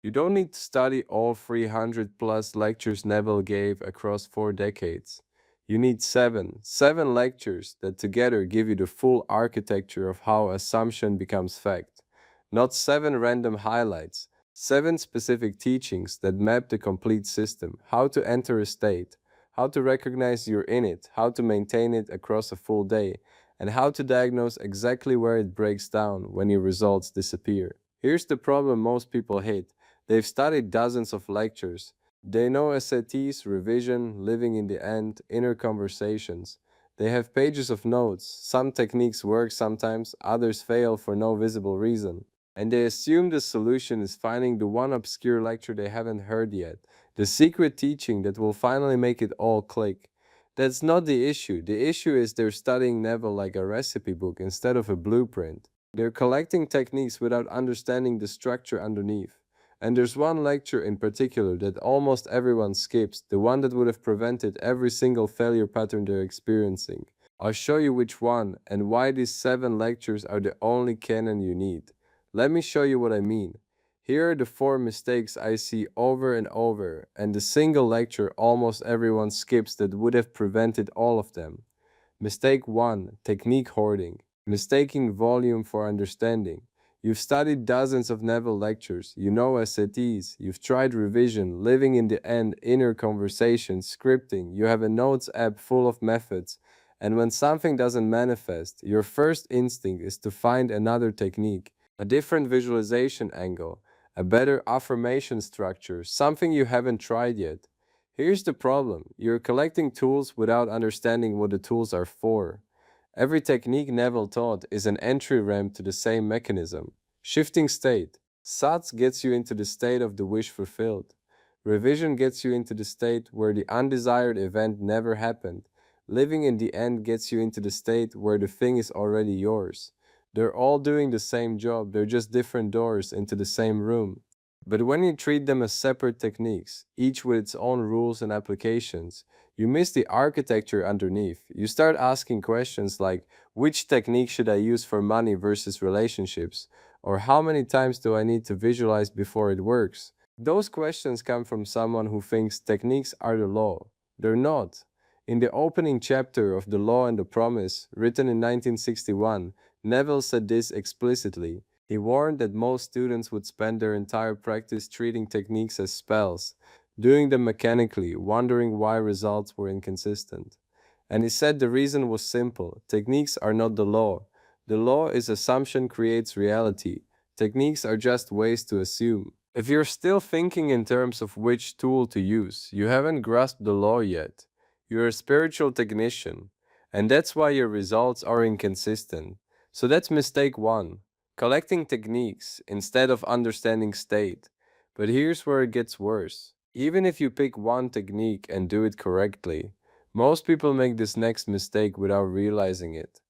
You don't need to study all 300 plus lectures Neville gave across 4 decades. You need seven lectures that together give you the full architecture of how assumption becomes fact. Not seven random highlights, seven specific teachings that map the complete system, how to enter a state, how to recognize you're in it, how to maintain it across a full day, and how to diagnose exactly where it breaks down when your results disappear. Here's the problem most people hate. They've studied dozens of lectures. They know SATs, revision, living in the end, inner conversations. They have pages of notes. Some techniques work sometimes, others fail for no visible reason. And they assume the solution is finding the one obscure lecture they haven't heard yet, the secret teaching that will finally make it all click. That's not the issue. The issue is they're studying Neville like a recipe book instead of a blueprint. They're collecting techniques without understanding the structure underneath. And there's one lecture in particular that almost everyone skips, the one that would have prevented every single failure pattern they're experiencing. I'll show you which one and why these 7 lectures are the only canon you need. Let me show you what I mean. Here are the 4 mistakes I see over and over, and the single lecture almost everyone skips that would have prevented all of them. Mistake 1: Technique hoarding. Mistaking volume for understanding. You've studied dozens of Neville lectures, you know SATs, you've tried revision, living in the end, inner conversations, scripting, you have a notes app full of methods, and when something doesn't manifest, your first instinct is to find another technique, a different visualization angle, a better affirmation structure, something you haven't tried yet. Here's the problem: you're collecting tools without understanding what the tools are for. Every technique Neville taught is an entry ramp to the same mechanism. Shifting state. SATS gets you into the state of the wish fulfilled. Revision gets you into the state where the undesired event never happened. Living in the end gets you into the state where the thing is already yours. They're all doing the same job, they're just different doors into the same room. But when you treat them as separate techniques, each with its own rules and applications, you miss the architecture underneath. You start asking questions like, which technique should I use for money versus relationships? Or how many times do I need to visualize before it works? Those questions come from someone who thinks techniques are the law. They're not. In the opening chapter of The Law and the Promise, written in 1961, Neville said this explicitly. He warned that most students would spend their entire practice treating techniques as spells, doing them mechanically, wondering why results were inconsistent. And he said the reason was simple: techniques are not the law. The law is assumption creates reality. Techniques are just ways to assume. If you're still thinking in terms of which tool to use, you haven't grasped the law yet. You're a spiritual technician, and that's why your results are inconsistent. So that's mistake 1: collecting techniques instead of understanding state. But here's where it gets worse. Even if you pick one technique and do it correctly, most people make this next mistake without realizing it.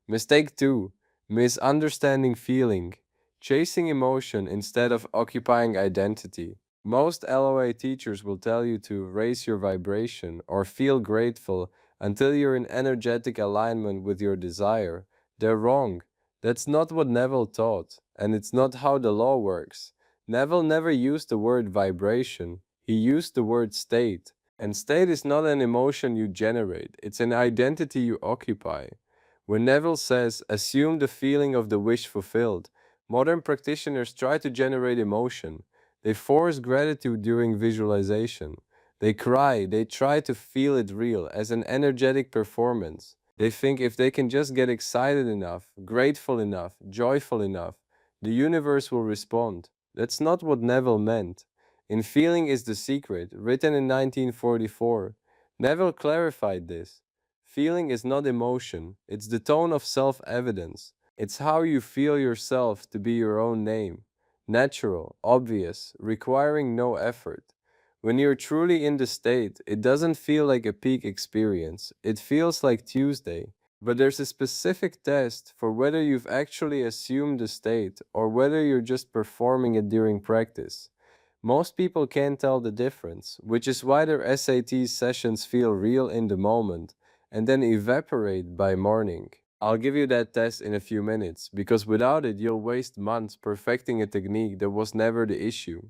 Mistake 2: misunderstanding feeling, chasing emotion instead of occupying identity. Most LOA teachers will tell you to raise your vibration or feel grateful until you're in energetic alignment with your desire. They're wrong. That's not what Neville taught, and it's not how the law works. Neville never used the word vibration, he used the word state. And state is not an emotion you generate, it's an identity you occupy. When Neville says, assume the feeling of the wish fulfilled, modern practitioners try to generate emotion. They force gratitude during visualization. They cry, they try to feel it real as an energetic performance. They think if they can just get excited enough, grateful enough, joyful enough, the universe will respond. That's not what Neville meant. In Feeling is the Secret, written in 1944, Neville clarified this. Feeling is not emotion, it's the tone of self evidence. It's how you feel yourself to be your own name. Natural, obvious, requiring no effort. When you're truly in the state, it doesn't feel like a peak experience. It feels like Tuesday. But there's a specific test for whether you've actually assumed the state or whether you're just performing it during practice. Most people can't tell the difference, which is why their SAT sessions feel real in the moment and then evaporate by morning. I'll give you that test in a few minutes, because without it, you'll waste months perfecting a technique that was never the issue.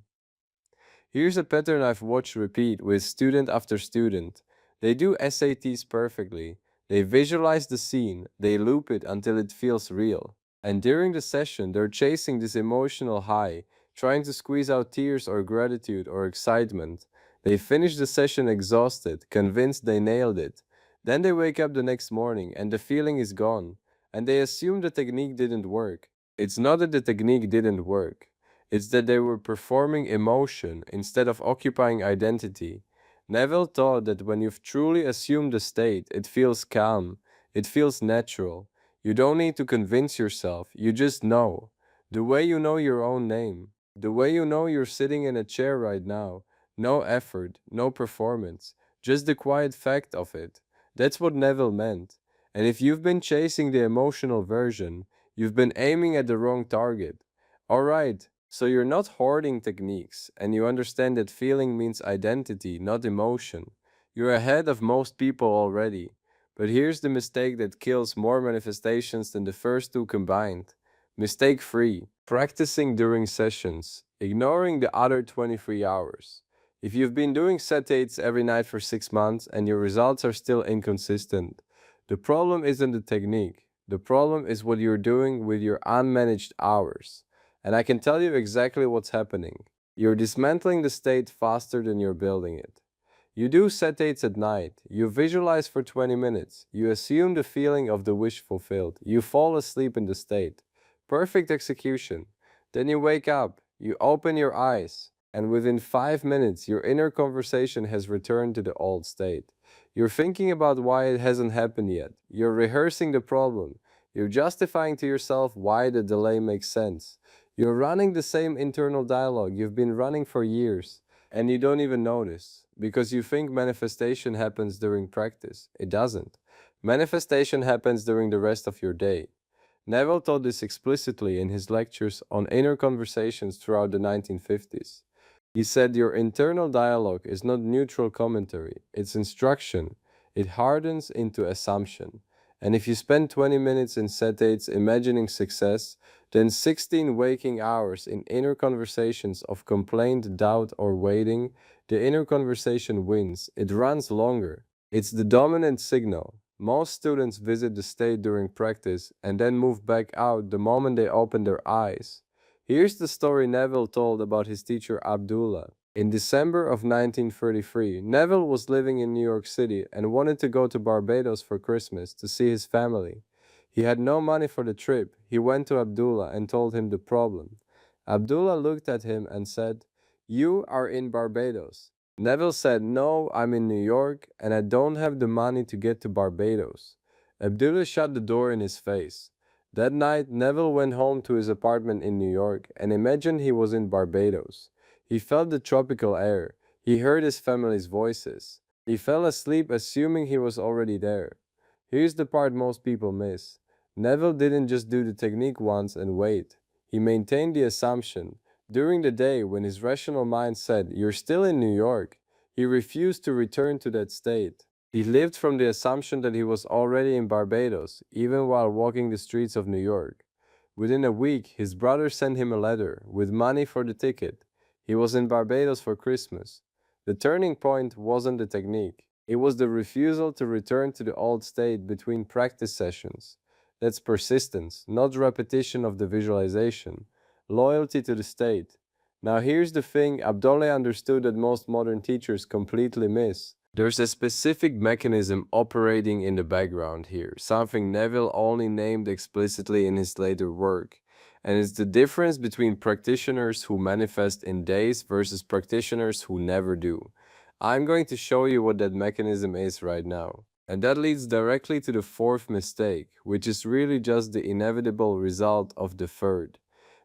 Here's a pattern I've watched repeat with student after student. They do SATs perfectly. They visualize the scene, they loop it until it feels real. And during the session, they're chasing this emotional high, trying to squeeze out tears or gratitude or excitement. They finish the session exhausted, convinced they nailed it. Then they wake up the next morning and the feeling is gone, and they assume the technique didn't work. It's not that the technique didn't work. It's that they were performing emotion instead of occupying identity. Neville taught that when you've truly assumed a state, it feels calm, it feels natural. You don't need to convince yourself, you just know. The way you know your own name, the way you know you're sitting in a chair right now. No effort, no performance, just the quiet fact of it. That's what Neville meant. And if you've been chasing the emotional version, you've been aiming at the wrong target. Alright, so you're not hoarding techniques, and you understand that feeling means identity, not emotion. You're ahead of most people already. But here's the mistake that kills more manifestations than the first two combined. Mistake free. Practicing during sessions, ignoring the other 23 hours. If you've been doing set dates every night for 6 months and your results are still inconsistent, the problem isn't the technique. The problem is what you're doing with your unmanaged hours. And I can tell you exactly what's happening. You're dismantling the state faster than you're building it. You do set dates at night. You visualize for 20 minutes. You assume the feeling of the wish fulfilled. You fall asleep in the state. Perfect execution. Then you wake up. You open your eyes. And within 5 minutes, your inner conversation has returned to the old state. You're thinking about why it hasn't happened yet. You're rehearsing the problem. You're justifying to yourself why the delay makes sense. You're running the same internal dialogue you've been running for years, and you don't even notice because you think manifestation happens during practice. It doesn't. Manifestation happens during the rest of your day. Neville taught this explicitly in his lectures on inner conversations throughout the 1950s. He said your internal dialogue is not neutral commentary, it's instruction. It hardens into assumption. And if you spend 20 minutes in set dates imagining success, then 16 waking hours in inner conversations of complaint, doubt, or waiting, the inner conversation wins. It runs longer. It's the dominant signal. Most students visit the state during practice and then move back out the moment they open their eyes. Here's the story Neville told about his teacher Abdullah. In December of 1933, Neville was living in New York City and wanted to go to Barbados for Christmas to see his family. He had no money for the trip. He went to Abdullah and told him the problem. Abdullah looked at him and said, "You are in Barbados." Neville said, "No, I'm in New York and I don't have the money to get to Barbados." Abdullah shut the door in his face. That night, Neville went home to his apartment in New York and imagined he was in Barbados. He felt the tropical air. He heard his family's voices. He fell asleep assuming he was already there. Here's the part most people miss. Neville didn't just do the technique once and wait. He maintained the assumption. During the day, when his rational mind said, "You're still in New York," he refused to return to that state. He lived from the assumption that he was already in Barbados, even while walking the streets of New York. Within a week, his brother sent him a letter with money for the ticket. He was in Barbados for Christmas. The turning point wasn't the technique. It was the refusal to return to the old state between practice sessions. That's persistence, not repetition of the visualization. Loyalty to the state. Now here's the thing Abdullah understood that most modern teachers completely miss. There's a specific mechanism operating in the background here, something Neville only named explicitly in his later work. And it's the difference between practitioners who manifest in days versus practitioners who never do. I'm going to show you what that mechanism is right now. And that leads directly to the fourth mistake, which is really just the inevitable result of the third.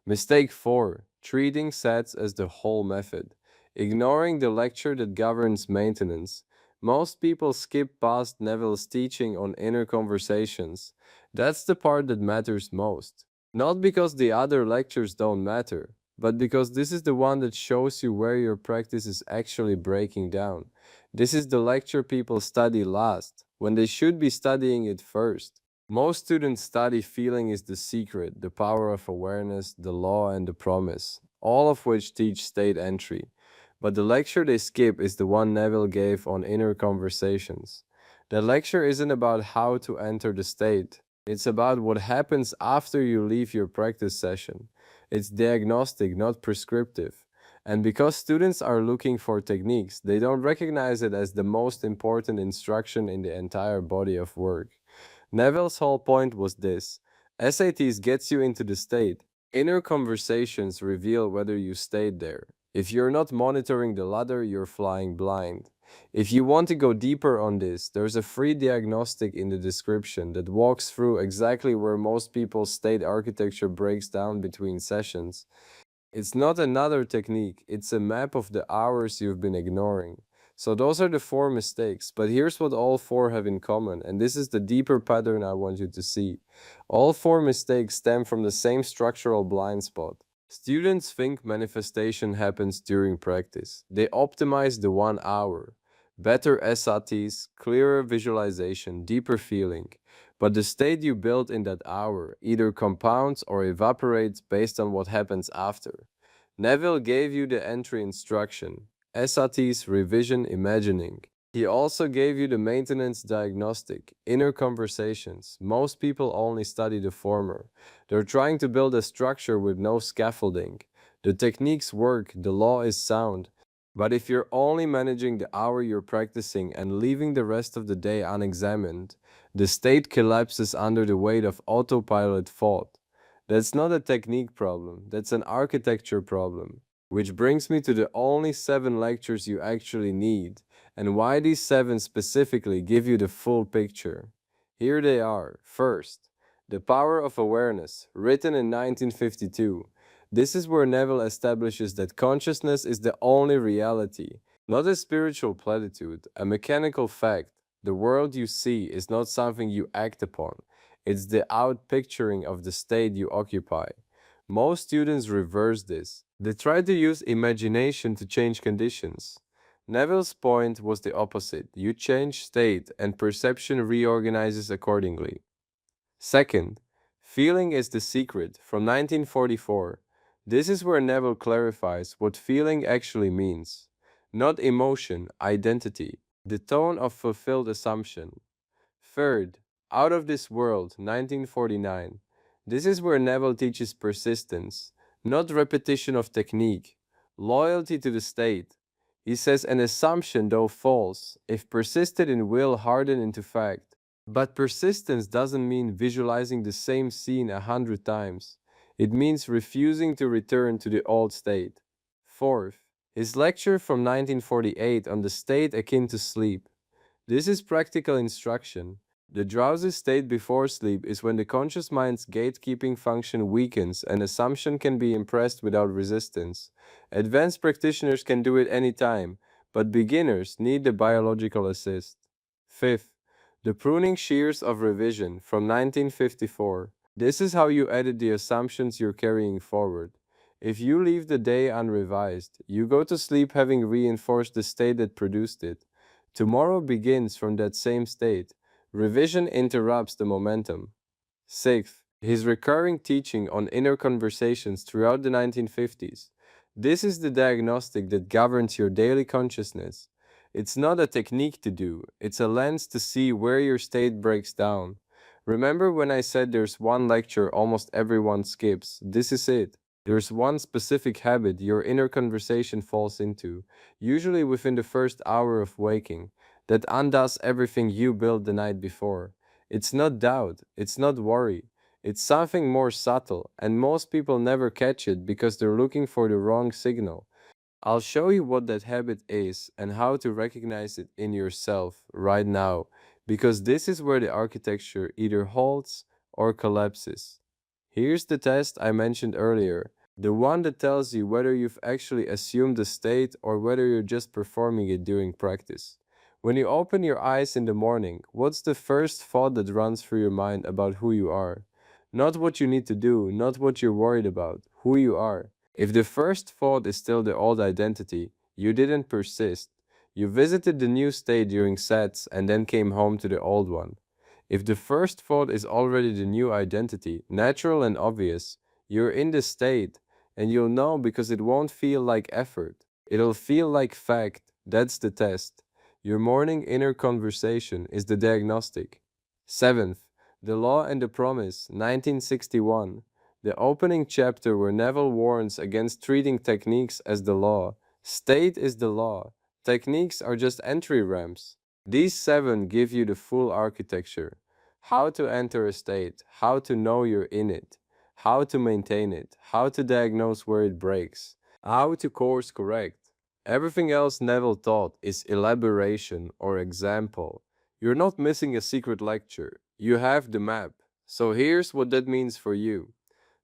Mistake 4. Treating sets as the whole method. Ignoring the lecture that governs maintenance. Most people skip past Neville's teaching on inner conversations. That's the part that matters most. Not because the other lectures don't matter, but because this is the one that shows you where your practice is actually breaking down. This is the lecture people study last, when they should be studying it first. Most students study feeling is the secret, the power of awareness, the law, and the promise, all of which teach state entry. But the lecture they skip is the one Neville gave on inner conversations. The lecture isn't about how to enter the state. It's about what happens after you leave your practice session. It's diagnostic, not prescriptive. And because students are looking for techniques, they don't recognize it as the most important instruction in the entire body of work. Neville's whole point was this: SATs gets you into the state. Inner conversations reveal whether you stayed there. If you're not monitoring the ladder, you're flying blind. If you want to go deeper on this, there's a free diagnostic in the description that walks through exactly where most people's state architecture breaks down between sessions. It's not another technique, it's a map of the hours you've been ignoring. So those are the four mistakes, but here's what all four have in common, and this is the deeper pattern I want you to see. All four mistakes stem from the same structural blind spot. Students think manifestation happens during practice. They optimize the 1 hour. Better SATs, clearer visualization, deeper feeling. But the state you build in that hour either compounds or evaporates based on what happens after. Neville gave you the entry instruction, SATs, revision, imagining. He also gave you the maintenance diagnostic, inner conversations. Most people only study the former. They're trying to build a structure with no scaffolding. The techniques work, the law is sound. But if you're only managing the hour you're practicing and leaving the rest of the day unexamined, the state collapses under the weight of autopilot thought. That's not a technique problem, that's an architecture problem. Which brings me to the only 7 lectures you actually need, and why these 7 specifically give you the full picture. Here they are. First, The Power of Awareness, written in 1952. This is where Neville establishes that consciousness is the only reality, not a spiritual platitude, a mechanical fact. The world you see is not something you act upon, it's the outpicturing of the state you occupy. Most students reverse this. They try to use imagination to change conditions. Neville's point was the opposite. You change state and perception reorganizes accordingly. Second, Feeling is the Secret from 1944. This is where Neville clarifies what feeling actually means. Not emotion, identity, the tone of fulfilled assumption. Third, Out of This World, 1949. This is where Neville teaches persistence, not repetition of technique, loyalty to the state. He says an assumption, though false, if persisted in, will harden into fact. But persistence doesn't mean visualizing the same scene 100 times. It means refusing to return to the old state. Fourth, his lecture from 1948 on the state akin to sleep. This is practical instruction. The drowsy state before sleep is when the conscious mind's gatekeeping function weakens and assumption can be impressed without resistance. Advanced practitioners can do it anytime, but beginners need the biological assist. Fifth, The Pruning Shears of Revision from 1954. This is how you edit the assumptions you're carrying forward. If you leave the day unrevised, you go to sleep having reinforced the state that produced it. Tomorrow begins from that same state. Revision interrupts the momentum. Sixth, his recurring teaching on inner conversations throughout the 1950s. This is the diagnostic that governs your daily consciousness. It's not a technique to do, it's a lens to see where your state breaks down. Remember when I said there's one lecture almost everyone skips? This is it. There's one specific habit your inner conversation falls into, usually within the first hour of waking, that undoes everything you built the night before. It's not doubt, it's not worry, it's something more subtle, and most people never catch it because they're looking for the wrong signal. I'll show you what that habit is and how to recognize it in yourself right now, because this is where the architecture either halts or collapses. Here's the test I mentioned earlier, the one that tells you whether you've actually assumed the state or whether you're just performing it during practice. When you open your eyes in the morning, what's the first thought that runs through your mind about who you are? Not what you need to do, not what you're worried about, who you are. If the first thought is still the old identity, you didn't persist. You visited the new state during sets and then came home to the old one. If the first thought is already the new identity, natural and obvious, you're in the state, and you'll know because it won't feel like effort. It'll feel like fact. That's the test. Your morning inner conversation is the diagnostic. Seventh, The Law and the Promise, 1961. The opening chapter where Neville warns against treating techniques as the law. State is the law. Techniques are just entry ramps. These seven give you the full architecture. How to enter a state, how to know you're in it, how to maintain it, how to diagnose where it breaks, how to course correct. Everything else Neville taught is elaboration or example. You're not missing a secret lecture. You have the map. So here's what that means for you.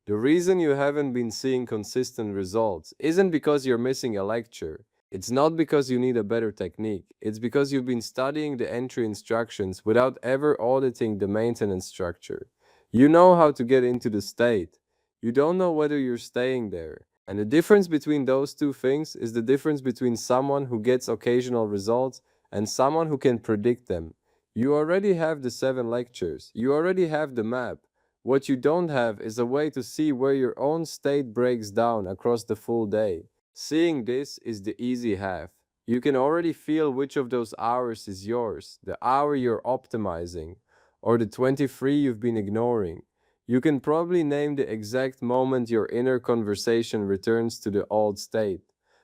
The reason you haven't been seeing consistent results isn't because you're missing a lecture. It's not because you need a better technique. It's because you've been studying the entry instructions without ever auditing the maintenance structure. You know how to get into the state. You don't know whether you're staying there. And the difference between those two things is the difference between someone who gets occasional results and someone who can predict them. You already have the seven lectures. You already have the map. What you don't have is a way to see where your own state breaks down across the full day. Seeing this is the easy half. You can already feel which of those hours is yours, the hour you're optimizing, or the 23 you've been ignoring. You can probably name the exact moment your inner conversation returns to the old state.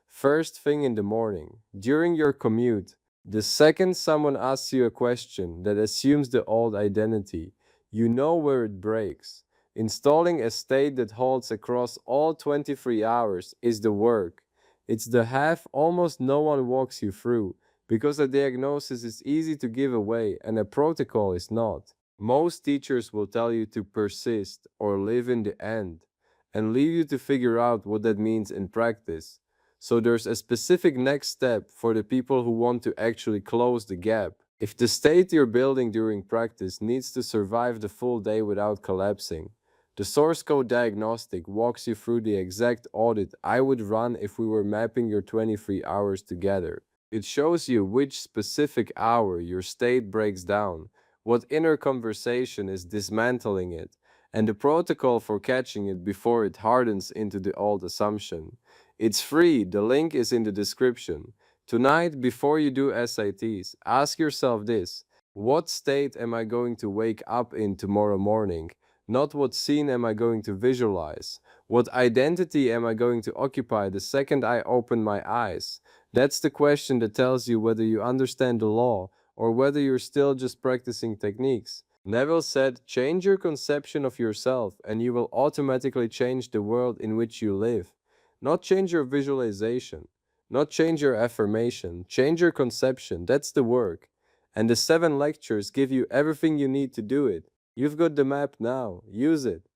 First thing in the morning, during your commute, the second someone asks you a question that assumes the old identity, you know where it breaks. Installing a state that holds across all 23 hours is the work. It's the half almost no one walks you through, because a diagnosis is easy to give away and a protocol is not. Most teachers will tell you to persist or live in the end and leave you to figure out what that means in practice. So there's a specific next step for the people who want to actually close the gap. If the state you're building during practice needs to survive the full day without collapsing, the source code diagnostic walks you through the exact audit I would run if we were mapping your 23 hours together. It shows you which specific hour your state breaks down, what inner conversation is dismantling it, and the protocol for catching it before it hardens into the old assumption. It's free, the link is in the description. Tonight, before you do SATs, ask yourself this: what state am I going to wake up in tomorrow morning? Not what scene am I going to visualize? What identity am I going to occupy the second I open my eyes? That's the question that tells you whether you understand the law or whether you're still just practicing techniques. Neville said, change your conception of yourself and you will automatically change the world in which you live. Not change your visualization, not change your affirmation, change your conception. That's the work. And the seven lectures give you everything you need to do it. You've got the map now. Use it.